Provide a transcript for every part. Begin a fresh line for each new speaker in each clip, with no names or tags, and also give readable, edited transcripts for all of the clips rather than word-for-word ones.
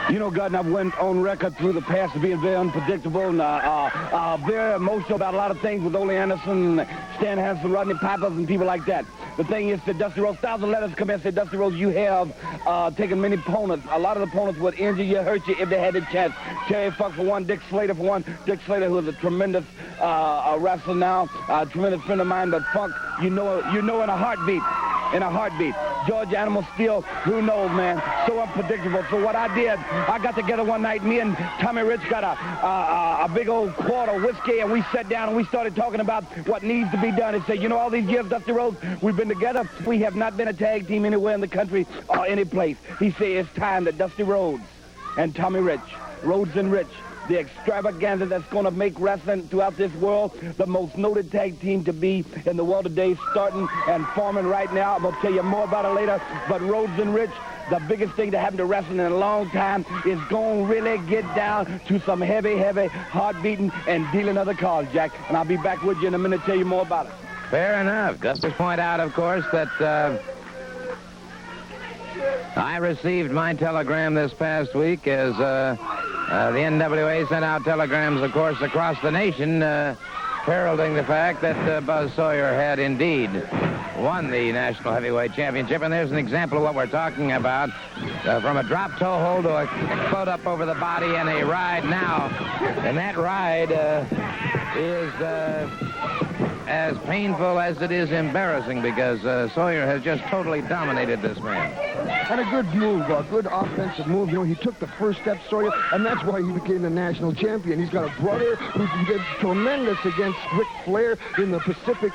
You know, Gordon, I've went on record through the past as being very unpredictable and very emotional about a lot of things with Ole Anderson, Stan Hansen, Rodney Pipers, and people like that. The thing is that Dusty Rhodes, thousands of letters come in and say, Dusty Rhodes, you have taken many opponents. A lot of the opponents would injure you, hurt you if they had the chance. Terry Funk for one, Dick Slater for one. Dick Slater, who is a tremendous wrestler now, a tremendous friend of mine, but Funk, you know in a heartbeat. In a heartbeat. George Animal Steel, who knows, man? So unpredictable. So what I did, I got together one night, me and Tommy Rich got a big old quart of whiskey, and we sat down and we started talking about what needs to be done. And said, you know, all these years, Dusty Rhodes, we've been together. We have not been a tag team anywhere in the country or any place. He said, it's time that Dusty Rhodes and Tommy Rich, Rhodes and Rich, the extravaganza that's going to make wrestling throughout this world the most noted tag team to be in the world today, starting and forming right now. I'm going to tell you more about it later. But Rhodes and Rich, the biggest thing to happen to wrestling in a long time is going to really get down to some heavy, heavy heart beating and dealing other cards, Jack. And I'll be back with you in a minute to tell you more about it.
Fair enough. Just to point out, of course, that I received my telegram this past week as the NWA sent out telegrams, of course, across the nation heralding the fact that Buzz Sawyer had indeed won the National Heavyweight Championship. And there's an example of what we're talking about. From a drop toe hold to a float up over the body and a ride now. And that ride is as painful as it is embarrassing because Sawyer has just totally dominated this man.
And a good move, a good offensive move. You know, he took the first step, Sawyer, and that's why he became the national champion. He's got a brother who did tremendous against Ric Flair in the Pacific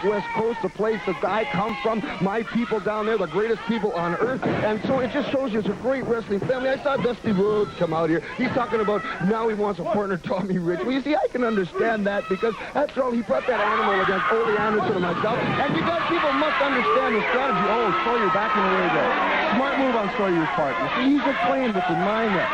West Coast, the place that I come from. My people down there, the greatest people on earth. And so it just shows you it's a great wrestling family. I saw Dusty Rhodes come out here. He's talking about now he wants a partner, Tommy Rich. Well, you see, I can understand that because after all, he brought that animal against Ole Anderson and myself. And you guys, people must understand the strategy. Oh, Sawyer backing away there. Smart move on Sawyer's part. You see, he's just playing with his mind there.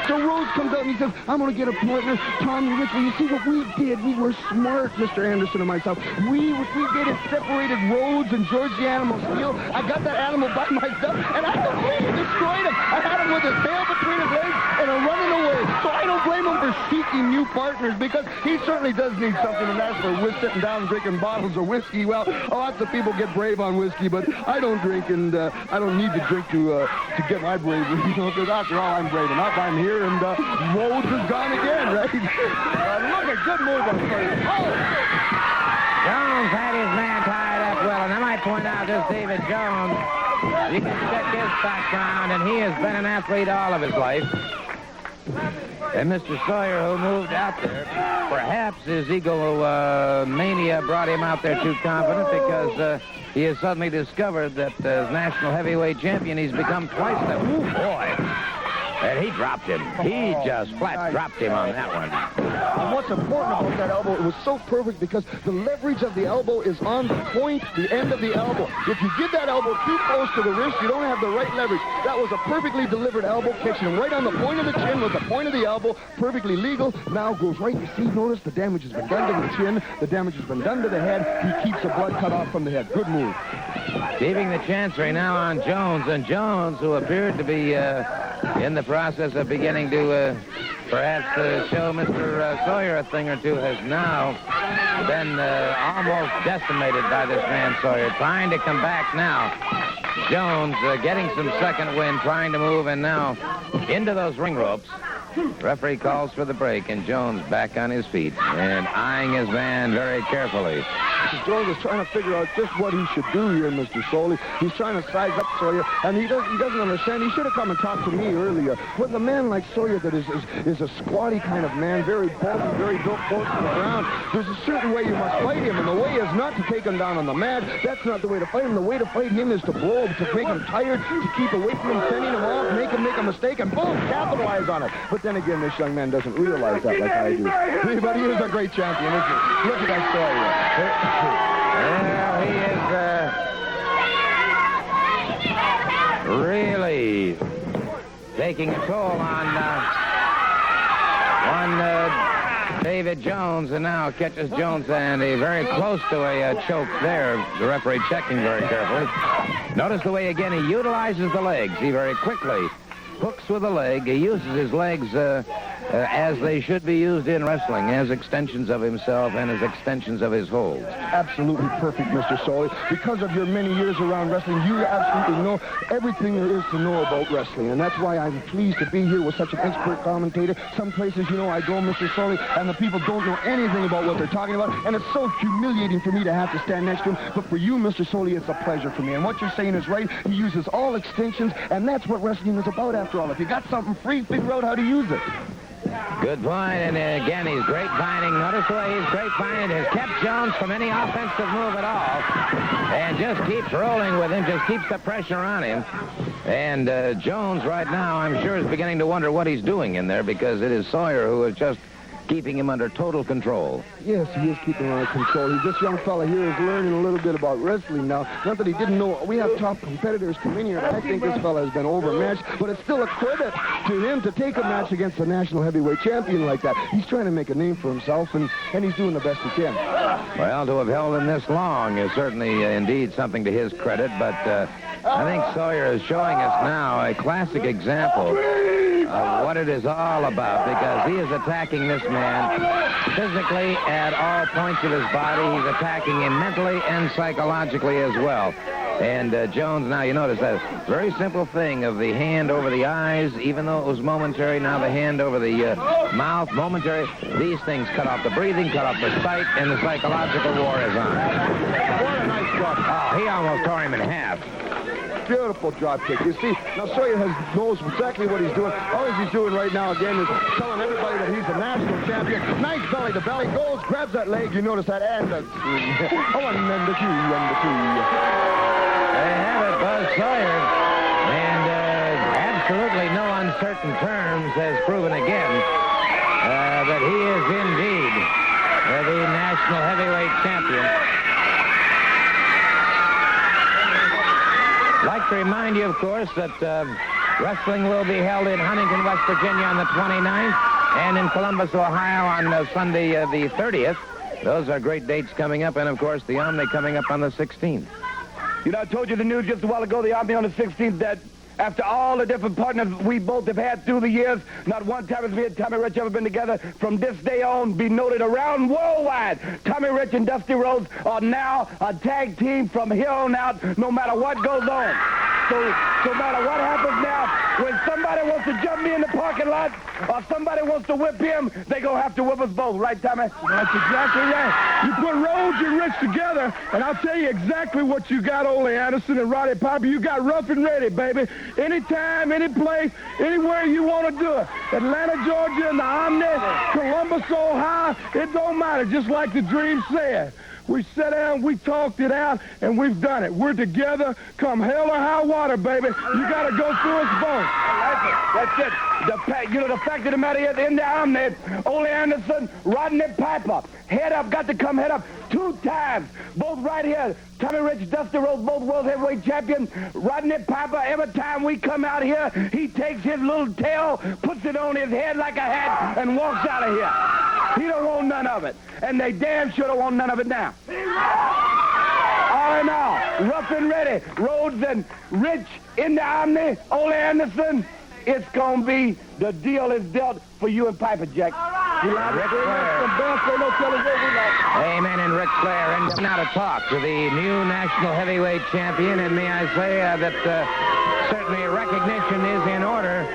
So Rhodes comes out and he says, I'm going to get a partner, Tommy Rich. Well, you see what we did? We were smart, Mr. Anderson and myself. We did it, separated Rhodes and George the Animal Steel. I got that animal by myself, and I completely destroyed him. I had him with his tail between his legs and running away. So I don't blame him for seeking new partners because he certainly does need something, and that's for sitting down and drinking bottles of whiskey. Well, lots of people get brave on whiskey, but I don't drink, and I don't need to drink to get my bravery, you know, because after all, I'm brave enough. I'm here, and Rhodes is gone again, right? Look at good move on Sawyer. Oh!
Jones had his man tied up well, and I might point out this David Jones. You can check his background, and he has been an athlete all of his life. And Mr. Sawyer, who moved out there, perhaps his ego mania brought him out there too confident because he has suddenly discovered that as national heavyweight champion, he's become twice that. Ooh, boy. And he dropped him. He just flat dropped him on that one.
And what's important about that elbow, it was so perfect because the leverage of the elbow is on the point, the end of the elbow. If you give that elbow too close to the wrist, you don't have the right leverage. That was a perfectly delivered elbow, catching him right on the point of the chin with the point of the elbow, perfectly legal. Now goes right, you see, notice the damage has been done to the chin, the damage has been done to the head. He keeps the blood cut off from the head. Good move.
Keeping the chancery now on Jones, and Jones, who appeared to be in the process of beginning to perhaps show Mr. Sawyer a thing or two, has now been almost decimated by this man Sawyer. Trying to come back now. Jones getting some second wind, trying to move, and now into those ring ropes. Referee calls for the break, and Jones back on his feet and eyeing his man very carefully.
Jones is trying to figure out just what he should do here, Mr. Soley. He's trying to size up Sawyer, and he doesn't understand. He should have come and talked to me earlier. With a man like Sawyer that is a squatty kind of man, very bulky, very built close to the ground, there's a certain way you must fight him, and the way is not to take him down on the mat. That's not the way to fight him. The way to fight him is to blow him, to make him tired, to keep away from him, sending him off, make him make a mistake, and boom, capitalize on it. But then again, this young man doesn't realize that like I do. But he is a great champion, isn't he? Look at that Sawyer.
Well, he is really taking a toll on David Jones, and now catches Jones, and he's very close to a choke there. The referee checking very carefully. Notice the way, again, he utilizes the legs. He very quickly hooks with a leg. He uses his legs as they should be used in wrestling, as extensions of himself and as extensions of his holds.
Absolutely perfect, Mr. Sawyer. Because of your many years around wrestling, you absolutely know everything there is to know about wrestling. And that's why I'm pleased to be here with such an expert commentator. Some places, I go, Mr. Sawyer, and the people don't know anything about what they're talking about. And it's so humiliating for me to have to stand next to him. But for you, Mr. Sawyer, it's a pleasure for me. And what you're saying is right. He uses all extensions, and that's what wrestling is about, after all. If you got something free, figure out how to use it.
Good point, and again, he's grapevining. Notice the way he's grapevining. Has kept Jones from any offensive move at all, and just keeps rolling with him, just keeps the pressure on him. And Jones right now, I'm sure, is beginning to wonder what he's doing in there, because it is Sawyer who is just keeping him under total control.
Yes, he is keeping him under control. This young fella here is learning a little bit about wrestling now. Not that he didn't know. We have top competitors come in here, and I think this fella has been overmatched, but it's still a credit to him to take a match against a national heavyweight champion like that. He's trying to make a name for himself, and he's doing the best he can.
Well, to have held him this long is certainly indeed something to his credit, but I think Sawyer is showing us now a classic example of what it is all about, because he is attacking this man physically at all points of his body. He's attacking him mentally and psychologically as well. And Jones, now you notice that very simple thing of the hand over the eyes, even though it was momentary, now the hand over the mouth, momentary. These things cut off the breathing, cut off the sight, and the psychological war is on.
What a nice drop.
Oh, he almost tore him in half.
Beautiful drop kick. You see, now Sawyer knows exactly what he's doing. All he's doing right now, again, is telling everybody that he's a national champion. Nice belly to belly. Goes, grabs that leg. You notice that, and the two. Oh, and then the two, and the two.
They have it, Buzz Sawyer. And absolutely no uncertain terms has proven again that he is indeed the national heavyweight champion. I'd like to remind you, of course, that wrestling will be held in Huntington, West Virginia on the 29th and in Columbus, Ohio on Sunday the 30th. Those are great dates coming up, and, of course, the Omni coming up on the 16th.
I told you the news just a while ago, the Omni on the 16th, that after all the different partners we both have had through the years, not one time has me and Tommy Rich ever been together. From this day on, be noted around worldwide, Tommy Rich and Dusty Rhodes are now a tag team from here on out, no matter what goes on. So no matter what happens now, when somebody wants to jump me in the parking lot or somebody wants to whip him, they're going to have to whip us both. Right, Tommy?
That's exactly right. You put Rhodes and Rich together, and I'll tell you exactly what you got, Ole Anderson and Roddy Piper. You got rough and ready, baby. Anytime, any place, anywhere you want to do it. Atlanta, Georgia, in the Omni, Columbus, Ohio, it don't matter, just like the Dream said. We sat down, we talked it out, and we've done it. We're together, come hell or high water, baby. You got to go through us both.
That's it. The fact of the matter is, in the Omni, Ole Anderson, Rodney Piper, head up, got to come head up 2 times. Both right here. Tommy Rich, Dusty Rhodes, both world heavyweight champion. Rodney Piper, every time we come out here, he takes his little tail, puts it on his head like a hat, and walks out of here. He don't want none of it. And they damn sure don't want none of it now. All in all, rough and ready. Rhodes and Rich in the Omni, Ole Anderson. It's going to be, the deal is dealt for you and Piper, Jack.
Ric Flair. Amen, and Ric Flair. And now to talk to the new national heavyweight champion. And may I say that certainly recognition is in order.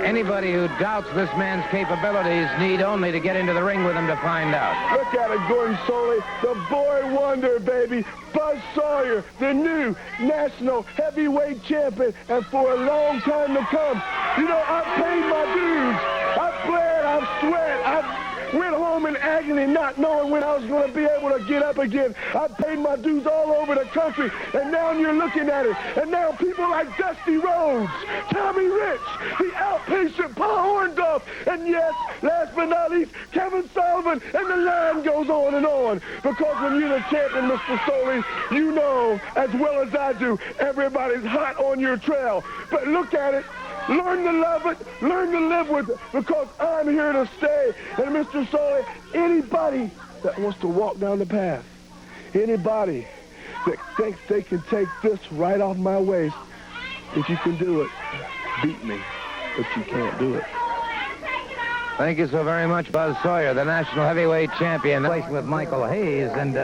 Anybody who doubts this man's capabilities need only to get into the ring with him to find out.
Look at it, Gordon Soley, the boy wonder, baby. Buzz Sawyer, the new national heavyweight champion, and for a long time to come. I've paid my dues. I've bled, I've sweat, I've went home in agony not knowing when I was going to be able to get up again. I've paid my dues all over the country, and now you're looking at it. And now people like Dusty Rhodes, Tommy Rich, the outpatient Paul Orndorff, and yes, last but not least, Kevin Sullivan, and the line goes on and on. Because when you're the champion, Mr. Soley, you know as well as I do, everybody's hot on your trail. But look at it. Learn to love it, learn to live with it, because I'm here to stay. And Mr. Sawyer, anybody that wants to walk down the path, anybody that thinks they can take this right off my waist, if you can do it, beat me, but you can't do it.
Thank you so very much, Buzz Sawyer, the national heavyweight champion. With Michael Hayes, and